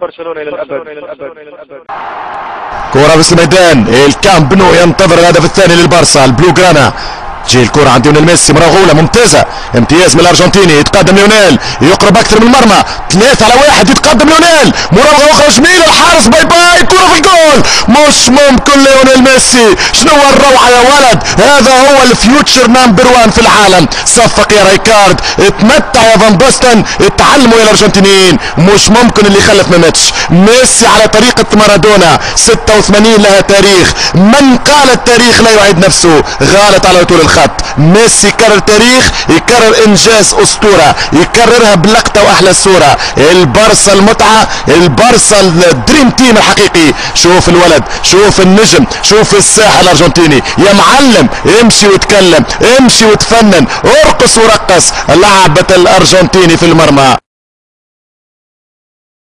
برشلونة إلى الأبد. كرة في الميدان، الكامب نو ينتظر الهدف الثاني للبارسا. البلو جرانا تجي الكرة عند ليونيل ميسي، مراغولة ممتازة، امتياز من الارجنتيني، يتقدم ليونيل، يقرب اكثر من المرمى، 3-1، يتقدم ليونيل، مراوغة اخرى جميلة، الحارس باي باي، كرة في الجول، مش ممكن ليونيل ميسي، شنو الروعة يا ولد، هذا هو الفيوتشر نمبر 1 في العالم، صفق يا رايكارد، اتمتع يا فان باستن، اتعلموا يا الارجنتينيين، مش ممكن اللي يخلف ما ماتش، ميسي على طريقة مارادونا، 86 لها تاريخ، من قال التاريخ لا يعيد نفسه، غالط على طول الخط، ميسي يكرر تاريخ، يكرر انجاز اسطورة، يكررها بلقطة واحلى الصورة، البارسا المتعة، البارسا الدريم تيم الحقيقي، شوف الولد، شوف النجم، شوف الساحة الارجنتيني، يا معلم امشي وتكلم، امشي وتفنن، ارقص ورقص، لعبة الارجنتيني في المرمى.